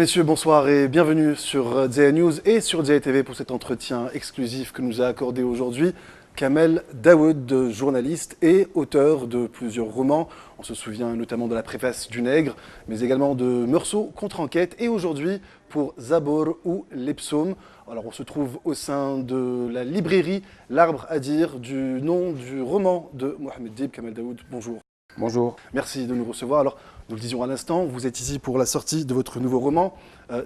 Mesdames, Messieurs, bonsoir et bienvenue sur Dzea News et sur Dzea TV pour cet entretien exclusif que nous a accordé aujourd'hui Kamel Daoud, journaliste et auteur de plusieurs romans. On se souvient notamment de la préface du Nègre, mais également de Meursault contre-enquête et aujourd'hui pour Zabor ou les psaumes. Alors on se trouve au sein de la librairie L'Arbre à dire du nom du roman de Mohamed Dib. Kamel Daoud, bonjour. Bonjour. Merci de nous recevoir. Alors, nous le disions à l'instant, vous êtes ici pour la sortie de votre nouveau roman,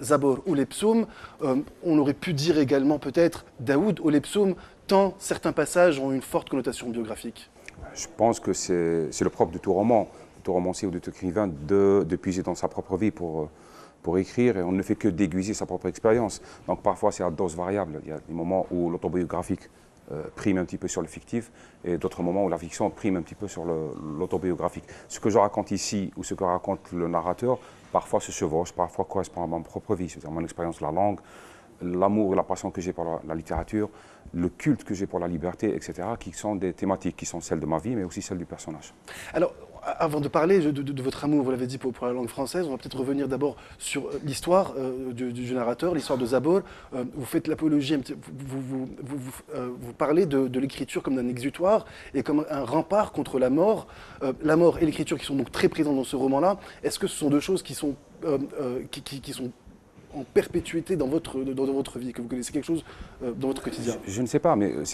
Zabor ou les psaumes. On aurait pu dire également peut-être Daoud ou les psaumes, tant certains passages ont une forte connotation biographique. Je pense que c'est le propre de tout roman, de tout romancier ou de tout écrivain, de puiser dans sa propre vie pour écrire, et on ne fait que déguiser sa propre expérience. Donc parfois c'est à dose variable. Il y a des moments où l'autobiographique prime un petit peu sur le fictif, et d'autres moments où la fiction prime un petit peu sur l'autobiographique. Ce que je raconte ici, ou ce que raconte le narrateur, parfois se chevauche, parfois correspond à ma propre vie, c'est-à-dire mon expérience de la langue, l'amour et la passion que j'ai pour la littérature, le culte que j'ai pour la liberté, etc., qui sont des thématiques qui sont celles de ma vie, mais aussi celles du personnage. Alors, avant de parler de votre amour, vous l'avez dit, pour la langue française, on va peut-être revenir d'abord sur l'histoire du narrateur, l'histoire de Zabor. Vous faites l'apologie, vous parlez de l'écriture comme d'un exutoire et comme un rempart contre la mort. La mort et l'écriture qui sont donc très présentes dans ce roman-là, est-ce que ce sont deux choses qui sont en perpétuité dans votre vie, que vous connaissez quelque chose dans votre quotidien? Je ne sais pas, mais vous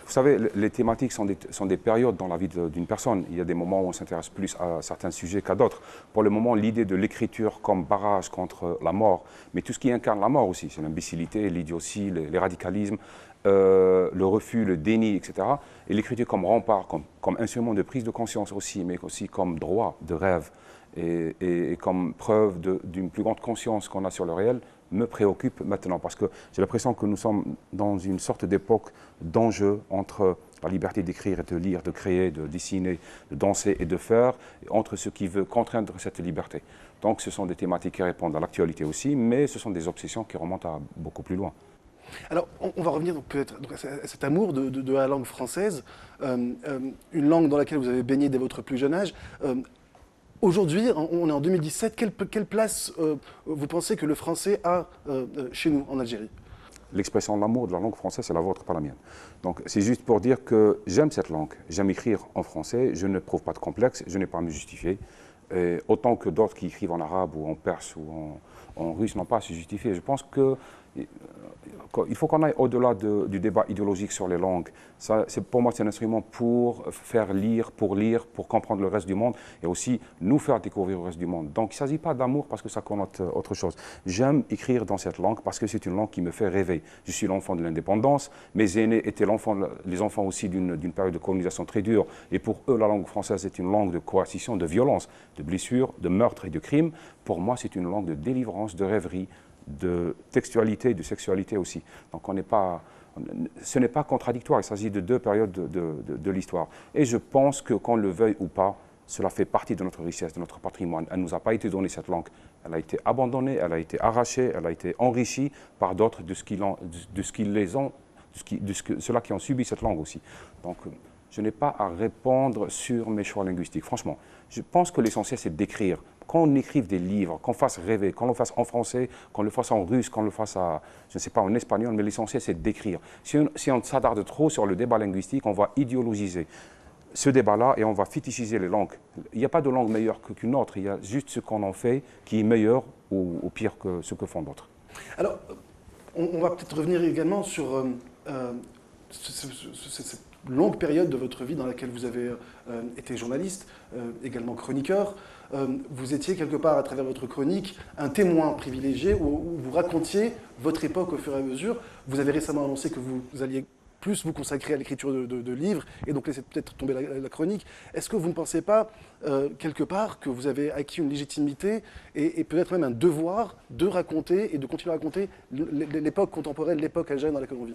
savez, les thématiques sont des périodes dans la vie d'une personne. Il y a des moments où on s'intéresse plus à certains sujets qu'à d'autres. Pour le moment, l'idée de l'écriture comme barrage contre la mort, mais tout ce qui incarne la mort aussi, c'est l'imbécilité, l'idiotie, les radicalismes, le refus, le déni, etc. Et l'écriture comme rempart, comme instrument de prise de conscience aussi, mais aussi comme droit de rêve. Et comme preuve d'une plus grande conscience qu'on a sur le réel, me préoccupe maintenant. Parce que j'ai l'impression que nous sommes dans une sorte d'époque d'enjeu entre la liberté d'écrire et de lire, de créer, de dessiner, de danser et de faire, entre ce qui veut contraindre cette liberté. Donc ce sont des thématiques qui répondent à l'actualité aussi, mais ce sont des obsessions qui remontent à beaucoup plus loin. Alors, on va revenir peut-être à cet amour de la langue française, une langue dans laquelle vous avez baigné dès votre plus jeune âge. Aujourd'hui, on est en 2017, quelle place vous pensez que le français a chez nous, en Algérie? L'expression de l'amour de la langue française, c'est la vôtre, pas la mienne. Donc c'est juste pour dire que j'aime cette langue, j'aime écrire en français, je ne trouve pas de complexe, je n'ai pas à me justifier. Et autant que d'autres qui écrivent en arabe ou en perse ou en russe n'ont pas à se justifier. Je pense qu'il faut qu'on aille au-delà du débat idéologique sur les langues. Pour moi, c'est un instrument pour faire lire, pour comprendre le reste du monde et aussi nous faire découvrir le reste du monde. Donc, il ne s'agit pas d'amour parce que ça connote autre chose. J'aime écrire dans cette langue parce que c'est une langue qui me fait rêver. Je suis l'enfant de l'indépendance. Mes aînés étaient les enfants aussi d'une période de colonisation très dure. Et pour eux, la langue française est une langue de coercition, de violence, de blessures, de meurtres et de crimes. Pour moi, c'est une langue de délivrance, de rêverie, de textualité, de sexualité aussi. Donc ce n'est pas contradictoire, il s'agit de deux périodes de l'histoire. Et je pense que qu'on le veuille ou pas, cela fait partie de notre richesse, de notre patrimoine. Elle ne nous a pas été donnée, cette langue. Elle a été abandonnée, elle a été arrachée, elle a été enrichie par d'autres ceux-là qui ont subi cette langue aussi. Donc je n'ai pas à répondre sur mes choix linguistiques. Franchement, je pense que l'essentiel, c'est d'écrire. Qu'on écrive des livres, qu'on fasse rêver, qu'on le fasse en français, qu'on le fasse en russe, qu'on le fasse je ne sais pas, en espagnol, mais l'essentiel, c'est d'écrire. Si on s'attarde trop sur le débat linguistique, on va idéologiser ce débat-là et on va fétichiser les langues. Il n'y a pas de langue meilleure qu'une autre, il y a juste ce qu'on en fait qui est meilleur ou pire que ce que font d'autres. Alors, on va peut-être revenir également sur cette longue période de votre vie dans laquelle vous avez été journaliste, également chroniqueur. Vous étiez quelque part, à travers votre chronique, un témoin privilégié où vous racontiez votre époque au fur et à mesure. Vous avez récemment annoncé que vous alliez plus vous consacrer à l'écriture de livres et donc laisser peut-être tomber la chronique. Est-ce que vous ne pensez pas, quelque part, que vous avez acquis une légitimité et peut-être même un devoir de raconter et de continuer à raconter l'époque contemporaine, l'époque algérienne dans laquelle on vit?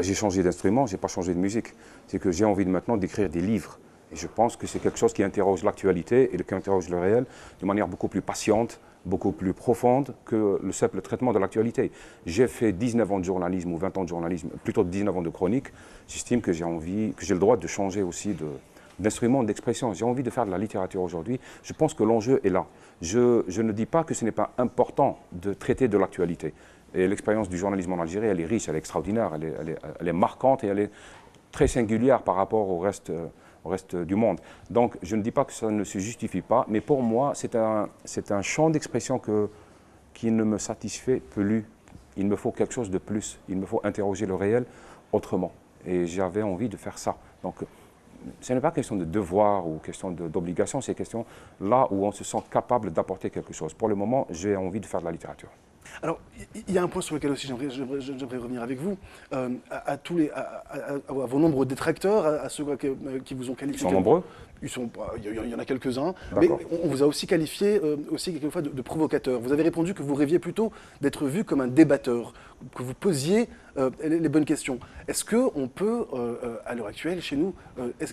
J'ai changé d'instrument, je n'ai pas changé de musique. C'est que j'ai envie maintenant d'écrire des livres. Et je pense que c'est quelque chose qui interroge l'actualité et qui interroge le réel de manière beaucoup plus patiente, beaucoup plus profonde que le simple traitement de l'actualité. J'ai fait 19 ans de journalisme ou 20 ans de journalisme, plutôt 19 ans de chronique. J'estime que j'ai le droit de changer aussi d'instruments d'expression. J'ai envie de faire de la littérature aujourd'hui. Je pense que l'enjeu est là. Je ne dis pas que ce n'est pas important de traiter de l'actualité. Et l'expérience du journalisme en Algérie, elle est riche, elle est extraordinaire, elle est marquante et elle est très singulière par rapport au reste du monde. Donc, je ne dis pas que ça ne se justifie pas, mais pour moi, c'est un champ d'expression qui ne me satisfait plus. Il me faut quelque chose de plus. Il me faut interroger le réel autrement. Et j'avais envie de faire ça. Donc, ce n'est pas question de devoir ou question d'obligation, c'est question là où on se sent capable d'apporter quelque chose. Pour le moment, j'ai envie de faire de la littérature. Alors, il y a un point sur lequel aussi j'aimerais revenir avec vous. À vos nombreux détracteurs, à ceux qui vous ont qualifié. Ils sont nombreux ? Il y en a quelques-uns. Mais on vous a aussi qualifié, quelquefois, de provocateur. Vous avez répondu que vous rêviez plutôt d'être vu comme un débatteur, que vous posiez les bonnes questions. Est-ce qu'on peut, à l'heure actuelle, chez nous,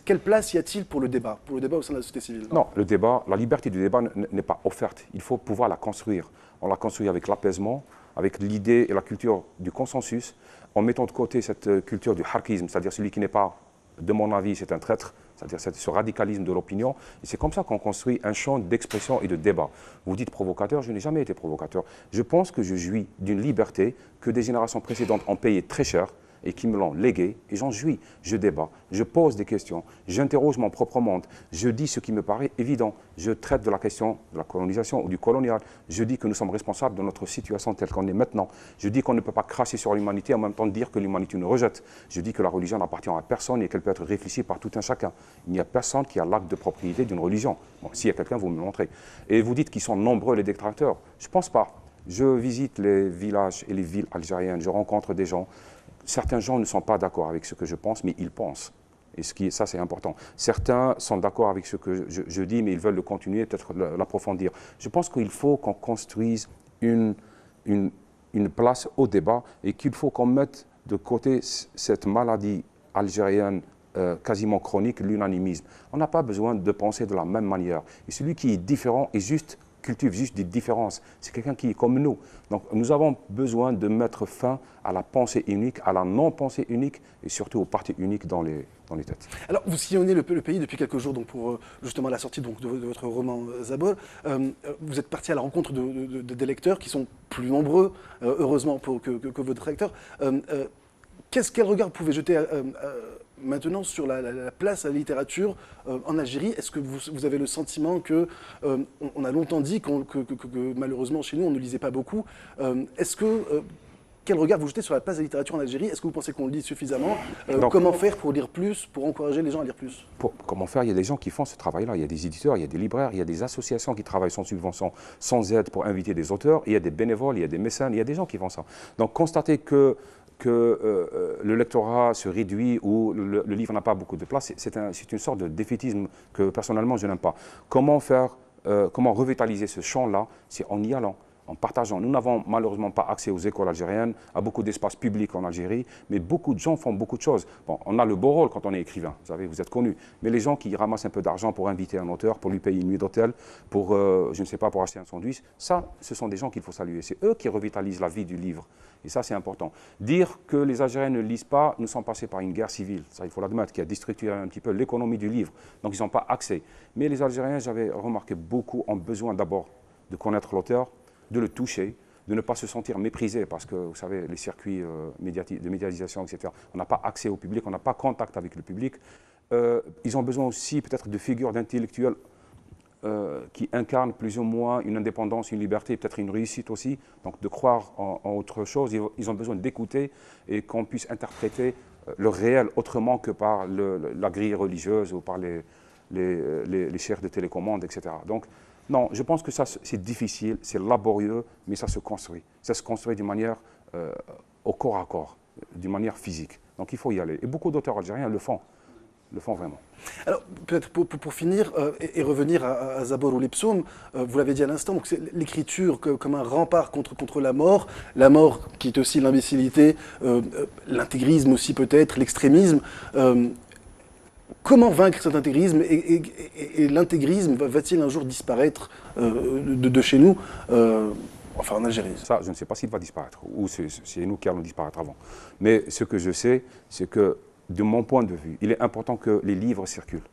quelle place y a-t-il pour le débat au sein de la société civile? Non, le débat, la liberté du débat n'est pas offerte. Il faut pouvoir la construire. On la construit avec l'apaisement, avec l'idée et la culture du consensus, en mettant de côté cette culture du harkisme, c'est-à-dire celui qui n'est pas, de mon avis, c'est un traître, c'est-à-dire ce radicalisme de l'opinion. Et c'est comme ça qu'on construit un champ d'expression et de débat. Vous dites provocateur, je n'ai jamais été provocateur. Je pense que je jouis d'une liberté que des générations précédentes ont payée très cher et qui me l'ont légué, et j'en jouis. Je débat, je pose des questions, j'interroge mon propre monde, je dis ce qui me paraît évident, je traite de la question de la colonisation ou du colonial, je dis que nous sommes responsables de notre situation telle qu'on est maintenant, je dis qu'on ne peut pas cracher sur l'humanité et en même temps dire que l'humanité nous rejette, je dis que la religion n'appartient à personne et qu'elle peut être réfléchie par tout un chacun. Il n'y a personne qui a l'acte de propriété d'une religion. Bon, s'il y a quelqu'un, vous me le montrez. Et vous dites qu'ils sont nombreux les détracteurs. Je ne pense pas. Je visite les villages et les villes algériennes, je rencontre des gens. Certains gens ne sont pas d'accord avec ce que je pense, mais ils pensent. Et ça, c'est important. Certains sont d'accord avec ce que je dis, mais ils veulent le continuer, peut-être l'approfondir. Je pense qu'il faut qu'on construise une place au débat et qu'il faut qu'on mette de côté cette maladie algérienne quasiment chronique, l'unanimisme. On n'a pas besoin de penser de la même manière. Et celui qui est différent est juste cultive juste des différences. C'est quelqu'un qui est comme nous. Donc nous avons besoin de mettre fin à la pensée unique, à la non-pensée unique et surtout au parti unique dans les têtes. Alors vous sillonnez le pays depuis quelques jours donc pour justement la sortie donc, de votre roman Zabor. Vous êtes parti à la rencontre des lecteurs qui sont plus nombreux, heureusement que vos détracteurs. Quel regard vous pouvez jeter maintenant sur la place à la littérature en Algérie? Est-ce que vous avez le sentiment que, on a longtemps dit que malheureusement chez nous on ne lisait pas beaucoup, quel regard vous jetez sur la place de la littérature en Algérie? Est-ce que vous pensez qu'on lit suffisamment? Comment faire pour lire plus, pour encourager les gens à lire plus? Comment faire? Il y a des gens qui font ce travail-là. Il y a des éditeurs, il y a des libraires, il y a des associations qui travaillent sans subvention, sans aide pour inviter des auteurs. Il y a des bénévoles, il y a des mécènes, il y a des gens qui font ça. Donc constater que le lectorat se réduit ou le livre n'a pas beaucoup de place, c'est une sorte de défaitisme que personnellement je n'aime pas. Comment revitaliser ce champ-là? C'est en y allant, en partageant. Nous n'avons malheureusement pas accès aux écoles algériennes, à beaucoup d'espaces publics en Algérie, mais beaucoup de gens font beaucoup de choses. Bon, on a le beau rôle quand on est écrivain, vous savez, vous êtes connu, mais les gens qui ramassent un peu d'argent pour inviter un auteur, pour lui payer une nuit d'hôtel, pour, je ne sais pas, pour acheter un sandwich, ça, ce sont des gens qu'il faut saluer. C'est eux qui revitalisent la vie du livre. Et ça, c'est important. Dire que les Algériens ne lisent pas, nous sommes passés par une guerre civile, ça il faut l'admettre, qui a déstructuré un petit peu l'économie du livre. Donc ils n'ont pas accès. Mais les Algériens, j'avais remarqué, beaucoup ont besoin d'abord de connaître l'auteur, de le toucher, de ne pas se sentir méprisé parce que, vous savez, les circuits de médiatisation, etc., on n'a pas accès au public, on n'a pas contact avec le public. Ils ont besoin aussi peut-être de figures d'intellectuels qui incarnent plus ou moins une indépendance, une liberté, peut-être une réussite aussi, donc de croire en autre chose. Ils ont besoin d'écouter et qu'on puisse interpréter le réel autrement que par la grille religieuse ou par les chaires de télécommande, etc. Donc, non, je pense que ça, c'est difficile, c'est laborieux, mais ça se construit. Ça se construit d'une manière au corps à corps, d'une manière physique. Donc il faut y aller. Et beaucoup d'auteurs algériens le font vraiment. Alors, peut-être pour finir et revenir à Zabor ou les psaumes, vous l'avez dit à l'instant, donc c'est l'écriture comme un rempart contre la mort qui est aussi l'imbécilité, l'intégrisme aussi peut-être, l'extrémisme. Comment vaincre cet intégrisme et l'intégrisme va-t-il un jour disparaître de chez nous, enfin en Algérie? Ça, je ne sais pas s'il va disparaître, ou c'est nous qui allons disparaître avant. Mais ce que je sais, c'est que, de mon point de vue, il est important que les livres circulent.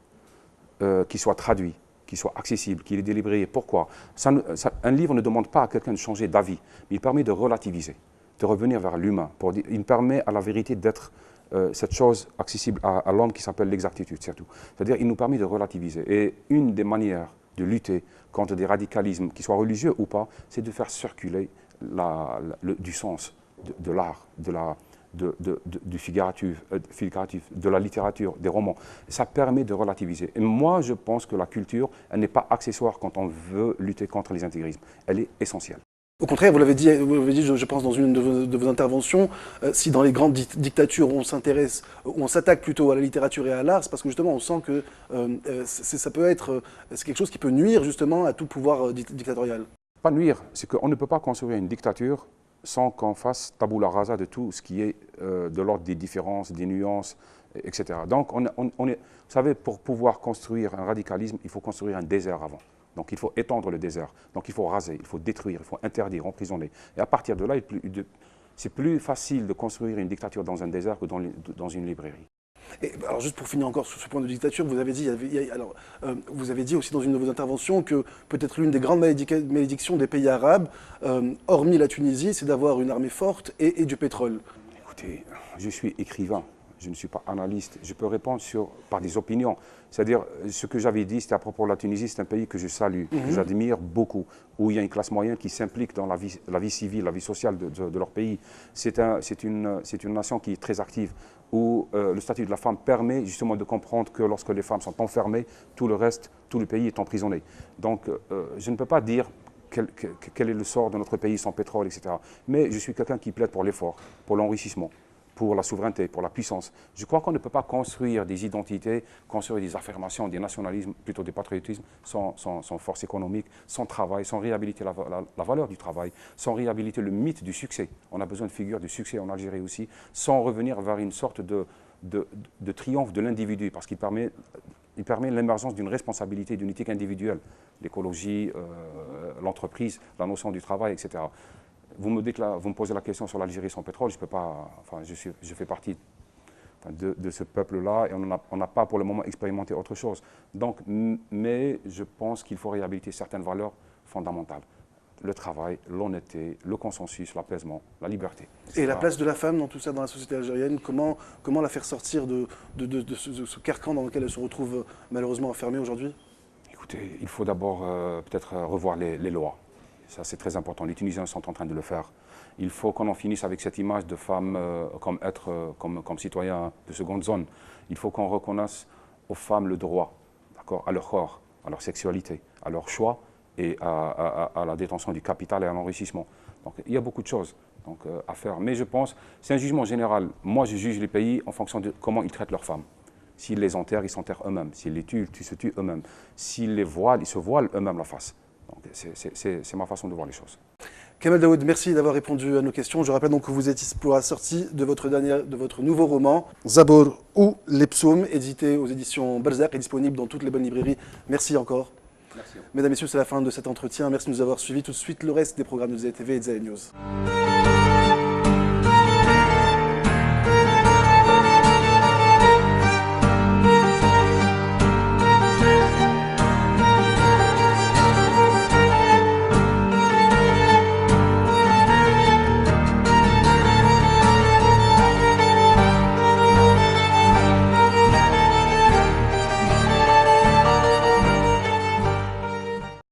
qui soit traduit, qui soit accessible, qui est délivré. Pourquoi? Un livre ne demande pas à quelqu'un de changer d'avis, mais il permet de relativiser, de revenir vers l'humain. Il permet à la vérité d'être cette chose accessible à l'homme qui s'appelle l'exactitude, surtout. C'est-à-dire il nous permet de relativiser. Et une des manières de lutter contre des radicalismes, qu'ils soient religieux ou pas, c'est de faire circuler du sens, de l'art, du figuratif, de la littérature, des romans. Ça permet de relativiser. Et moi, je pense que la culture, elle n'est pas accessoire quand on veut lutter contre les intégrismes. Elle est essentielle. Au contraire, vous l'avez dit, je pense, dans une de vos interventions, si dans les grandes dictatures on s'intéresse, on s'attaque plutôt à la littérature et à l'art, c'est parce que justement on sent que ça peut être, c'est quelque chose qui peut nuire justement à tout pouvoir dictatorial. Pas nuire, c'est qu'on ne peut pas construire une dictature sans qu'on fasse tabula rasa de tout ce qui est de l'ordre des différences, des nuances, etc. Donc, vous savez, pour pouvoir construire un radicalisme, il faut construire un désert avant. Donc, il faut étendre le désert. Donc, il faut raser, il faut détruire, il faut interdire, emprisonner. Et à partir de là, c'est plus facile de construire une dictature dans un désert que dans une librairie. Et alors juste pour finir encore sur ce point de dictature, vous avez dit, vous avez dit aussi dans une de vos interventions que peut-être l'une des grandes malédictions des pays arabes, hormis la Tunisie, c'est d'avoir une armée forte et du pétrole. Écoutez, je suis écrivain, je ne suis pas analyste. Je peux répondre par des opinions. C'est-à-dire, ce que j'avais dit, c'était à propos de la Tunisie, c'est un pays que je salue, que j'admire beaucoup, où il y a une classe moyenne qui s'implique dans la vie civile, la vie sociale de leur pays. C'est une nation qui est très active, où le statut de la femme permet justement de comprendre que lorsque les femmes sont enfermées, tout le pays est emprisonné. Donc, je ne peux pas dire quel est le sort de notre pays sans pétrole, etc. Mais je suis quelqu'un qui plaide pour l'effort, pour l'enrichissement, pour la souveraineté, pour la puissance. Je crois qu'on ne peut pas construire des identités, construire des affirmations, des nationalismes, plutôt des patriotismes, sans force économique, sans travail, sans réhabiliter la valeur du travail, sans réhabiliter le mythe du succès. On a besoin de figures du succès en Algérie aussi, sans revenir vers une sorte de triomphe de l'individu, parce qu'il permet l'émergence d'une responsabilité, d'une éthique individuelle, l'écologie, l'entreprise, la notion du travail, etc. Vous me posez la question sur l'Algérie sans pétrole, je peux pas, enfin, je fais partie de ce peuple-là et on n'a pas pour le moment expérimenté autre chose. Donc, mais je pense qu'il faut réhabiliter certaines valeurs fondamentales. Le travail, l'honnêteté, le consensus, l'apaisement, la liberté. Et la place de la femme dans tout ça, dans la société algérienne, comment la faire sortir de ce carcan dans lequel elle se retrouve malheureusement enfermée aujourd'hui? Écoutez, il faut d'abord peut-être revoir les lois. Ça, c'est très important. Les Tunisiens sont en train de le faire. Il faut qu'on en finisse avec cette image de femme comme citoyen de seconde zone. Il faut qu'on reconnaisse aux femmes le droit, à leur corps, à leur sexualité, à leur choix et à la détention du capital et à l'enrichissement. Donc, il y a beaucoup de choses à faire. Mais je pense, c'est un jugement général. Moi, je juge les pays en fonction de comment ils traitent leurs femmes. S'ils les enterrent, ils s'enterrent eux-mêmes. S'ils les tuent, ils se tuent eux-mêmes. S'ils les voilent, ils se voilent eux-mêmes la face. C'est ma façon de voir les choses. Kamel Daoud, merci d'avoir répondu à nos questions. Je rappelle donc que vous êtes ici pour la sortie de votre nouveau roman, Zabor ou les psaumes, édité aux éditions Balzac et disponible dans toutes les bonnes librairies. Merci encore. Merci. Mesdames et messieurs, c'est la fin de cet entretien. Merci de nous avoir suivis. Tout de suite, le reste des programmes de ZTV et de ZN News.